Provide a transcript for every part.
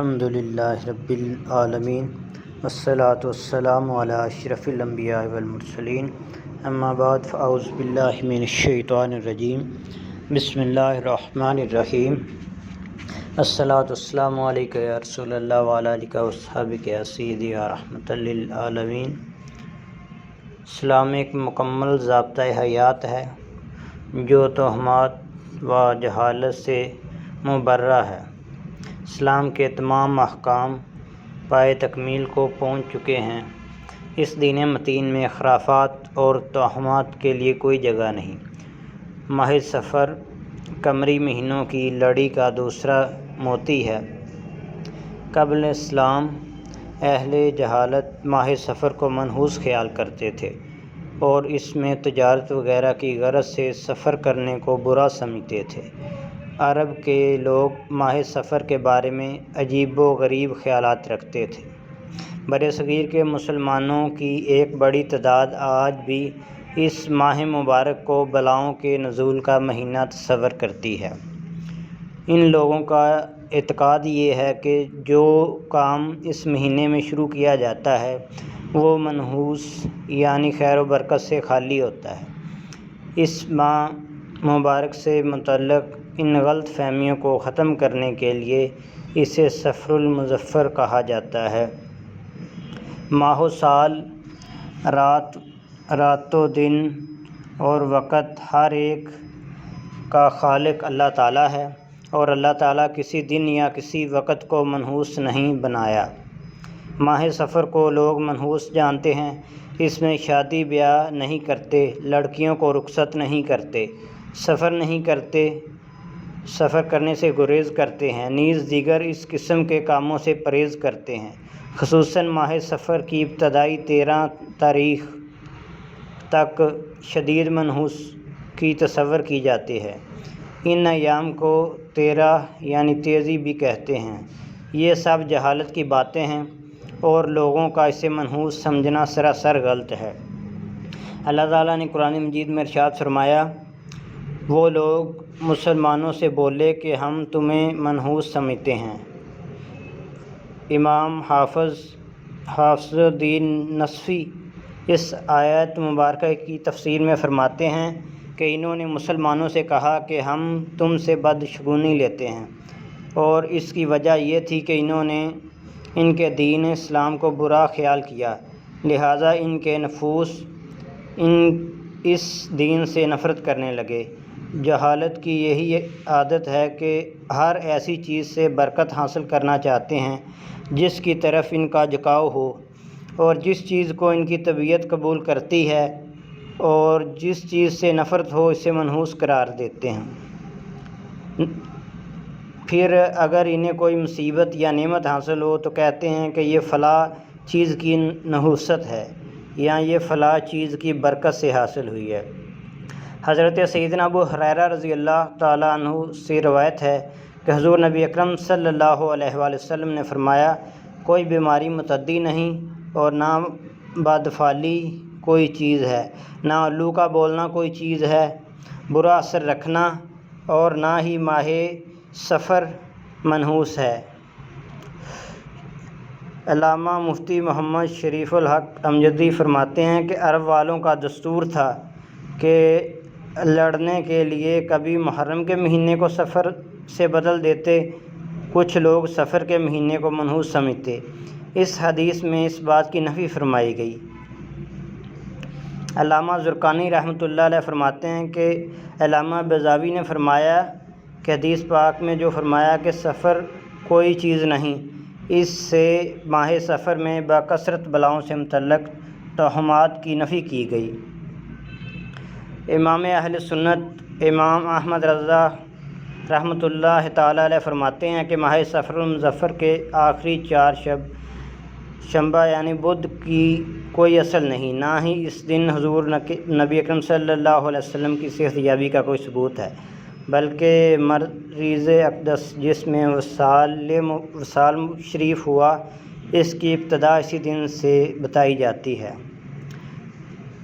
الحمدللہ رب العالمین والصلاة والسلام علی اشرف الانبیاء والمرسلین اما بعد فاعوذ باللہ من الشیطان الرجیم بسم اللہ الرحمن الرحیم الصلاۃ والسلام علیک یا رسول اللہ وعلی آلک واصحابک یا سیدی یا رحمۃ للعالمین۔ اسلام ایک مکمل ضابطۂ حیات ہے جو تہمات و جہالت سے مبرہ ہے۔ اسلام کے تمام احکام پائے تکمیل کو پہنچ چکے ہیں۔ اس دین متین میں خرافات اور توہمات کے لیے کوئی جگہ نہیں۔ ماہ صفر قمری مہینوں کی لڑی کا دوسرا موتی ہے۔ قبل اسلام اہل جہالت ماہ صفر کو منحوس خیال کرتے تھے اور اس میں تجارت وغیرہ کی غرض سے سفر کرنے کو برا سمجھتے تھے۔ عرب کے لوگ ماہ صفر کے بارے میں عجیب و غریب خیالات رکھتے تھے۔ برصغیر کے مسلمانوں کی ایک بڑی تعداد آج بھی اس ماہ مبارک کو بلاؤں کے نزول کا مہینہ تصور کرتی ہے۔ ان لوگوں کا اعتقاد یہ ہے کہ جو کام اس مہینے میں شروع کیا جاتا ہے وہ منحوس یعنی خیر و برکت سے خالی ہوتا ہے۔ اس ماہ مبارک سے متعلق ان غلط فہمیوں کو ختم کرنے کے لیے اسے صفر المظفر کہا جاتا ہے۔ ماہ و سال، رات و دن اور وقت ہر ایک کا خالق اللہ تعالیٰ ہے اور اللہ تعالیٰ کسی دن یا کسی وقت کو منحوس نہیں بنایا۔ ماہ صفر کو لوگ منحوس جانتے ہیں۔ اس میں شادی بیاہ نہیں کرتے، لڑکیوں کو رخصت نہیں کرتے، سفر نہیں کرتے، سفر کرنے سے گریز کرتے ہیں، نیز دیگر اس قسم کے کاموں سے پرہیز کرتے ہیں۔ خصوصاً ماہ صفر کی ابتدائی 13 تاریخ تک شدید منحوس کی تصور کی جاتی ہے۔ ان ایام کو 13 یعنی تیزی بھی کہتے ہیں۔ یہ سب جہالت کی باتیں ہیں اور لوگوں کا اسے منحوس سمجھنا سراسر غلط ہے۔ اللہ تعالیٰ نے قرآن مجید میں ارشاد فرمایا، وہ لوگ مسلمانوں سے بولے کہ ہم تمہیں منحوس سمجھتے ہیں۔ امام حافظ الدین نصفی اس آیت مبارکہ کی تفسیر میں فرماتے ہیں کہ انہوں نے مسلمانوں سے کہا کہ ہم تم سے بدشگونی لیتے ہیں، اور اس کی وجہ یہ تھی کہ انہوں نے ان کے دین اسلام کو برا خیال کیا، لہٰذا ان کے نفوس اس دین سے نفرت کرنے لگے۔ جہالت کی یہی عادت ہے کہ ہر ایسی چیز سے برکت حاصل کرنا چاہتے ہیں جس کی طرف ان کا جھکاؤ ہو، اور جس چیز کو ان کی طبیعت قبول کرتی ہے اور جس چیز سے نفرت ہو اسے منحوس قرار دیتے ہیں۔ پھر اگر انہیں کوئی مصیبت یا نعمت حاصل ہو تو کہتے ہیں کہ یہ فلاں چیز کی نحوست ہے یا یہ فلاں چیز کی برکت سے حاصل ہوئی ہے۔ حضرت سیدنا ابو ہریرہ رضی اللہ تعالیٰ عنہ سے روایت ہے کہ حضور نبی اکرم صلی اللہ علیہ وآلہ وسلم نے فرمایا، کوئی بیماری متعدی نہیں اور نہ بدفعلی کوئی چیز ہے، نہ الو کا بولنا کوئی چیز ہے برا اثر رکھنا، اور نہ ہی ماہ صفر منحوس ہے۔ علامہ مفتی محمد شریف الحق امجدی فرماتے ہیں کہ عرب والوں کا دستور تھا کہ لڑنے کے لیے کبھی محرم کے مہینے کو صفر سے بدل دیتے، کچھ لوگ صفر کے مہینے کو منحوس سمجھتے۔ اس حدیث میں اس بات کی نفی فرمائی گئی۔ علامہ زرقانی رحمۃ اللہ علیہ فرماتے ہیں کہ علامہ بیضاوی نے فرمایا کہ حدیث پاک میں جو فرمایا کہ صفر کوئی چیز نہیں، اس سے ماہ صفر میں بکثرت بلاؤں سے متعلق توہمات کی نفی کی گئی۔ امام اہل سنت امام احمد رضا رحمۃ اللہ تعالیٰ علیہ فرماتے ہیں کہ ماہ صفر المظفر کے آخری 4 شنبہ یعنی بدھ کی کوئی اصل نہیں، نہ ہی اس دن حضور نبی اکرم صلی اللہ علیہ وسلم کی صحت یابی کا کوئی ثبوت ہے، بلکہ مریض اقدس جس میں وصال شریف ہوا، اس کی ابتدا اسی دن سے بتائی جاتی ہے۔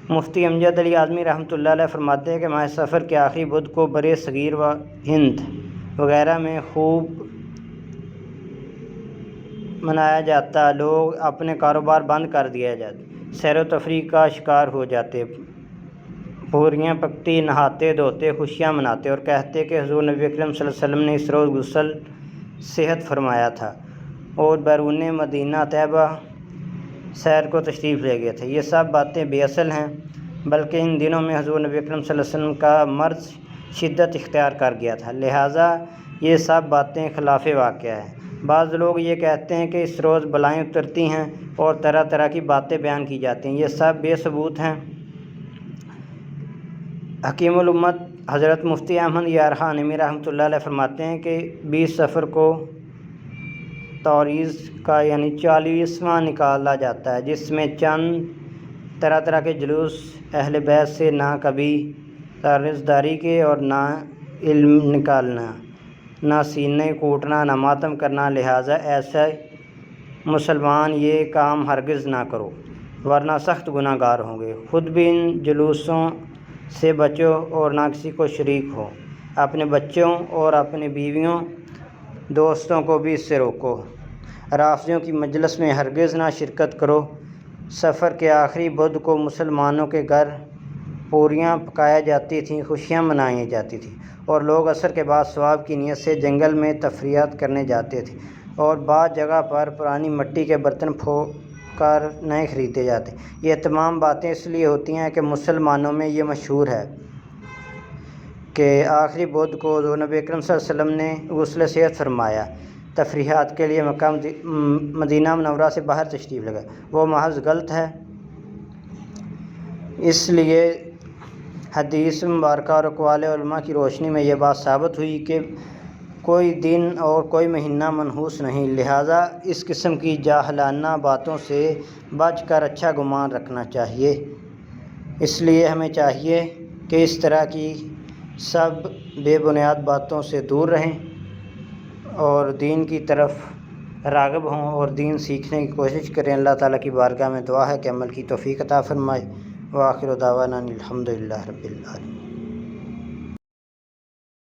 مفتی امجد علی اعظمی رحمۃ اللہ علیہ فرماتے ہیں کہ ماہ صفر کے آخری بدھ کو برصغیر و ہند وغیرہ میں خوب منایا جاتا، لوگ اپنے کاروبار بند کر دیا جاتے، سیر و تفریح کا شکار ہو جاتے، پوریاں پکتی، نہاتے دھوتے، خوشیاں مناتے اور کہتے کہ حضور نبی اکرم صلی اللہ علیہ وسلم نے اس روز غسل صحت فرمایا تھا اور بیرون مدینہ طیبہ سیر کو تشریف لے گئے تھے۔ یہ سب باتیں بے اصل ہیں، بلکہ ان دنوں میں حضور نبی اکرم صلی اللہ علیہ وسلم کا مرض شدت اختیار کر گیا تھا، لہٰذا یہ سب باتیں خلاف واقعہ ہیں۔ بعض لوگ یہ کہتے ہیں کہ اس روز بلائیں اترتی ہیں اور طرح طرح کی باتیں بیان کی جاتی ہیں، یہ سب بے ثبوت ہیں۔ حکیم الامت حضرت مفتی احمد یار خانوی رحمۃ اللہ علیہ فرماتے ہیں کہ 20 صفر کو توریز کا یعنی 40واں نکالا جاتا ہے، جس میں چند طرح طرح کے جلوس اہل بیت سے نہ کبھی تارزداری کے اور نہ علم نکالنا، نہ سینے کوٹنا، نہ ماتم کرنا، لہٰذا ایسے مسلمان یہ کام ہرگز نہ کرو ورنہ سخت گناہ گار ہوں گے۔ خود بھی ان جلوسوں سے بچو اور نہ کسی کو شریک ہو، اپنے بچوں اور اپنی بیویوں دوستوں کو بھی اس سے روکو۔ رافضیوں کی مجلس میں ہرگز نہ شرکت کرو۔ سفر کے آخری بدھ کو مسلمانوں کے گھر پوریاں پکائی جاتی تھیں، خوشیاں منائی جاتی تھیں اور لوگ عصر کے بعد ثواب کی نیت سے جنگل میں تفریحات کرنے جاتے تھے اور بعض جگہ پر پرانی مٹی کے برتن پھونک کر نئے خریدے جاتے۔ یہ تمام باتیں اس لیے ہوتی ہیں کہ مسلمانوں میں یہ مشہور ہے کہ آخری بدھ کو حضور نبی اکرم صلی اللہ علیہ وسلم نے غسل صحت فرمایا، تفریحات کے لیے مکہ مدینہ منورہ سے باہر تشریف لے گئے، وہ محض غلط ہے۔ اس لیے حدیث مبارکہ اور اقوال علماء کی روشنی میں یہ بات ثابت ہوئی کہ کوئی دن اور کوئی مہینہ منحوس نہیں، لہٰذا اس قسم کی جاہلانہ باتوں سے بچ کر اچھا گمان رکھنا چاہیے۔ اس لیے ہمیں چاہیے کہ اس طرح کی سب بے بنیاد باتوں سے دور رہیں اور دین کی طرف راغب ہوں اور دین سیکھنے کی کوشش کریں۔ اللہ تعالیٰ کی بارگاہ میں دعا ہے کہ عمل کی توفیق عطا فرمائے۔ وآخر دعوانا الحمد للہ رب العالمین۔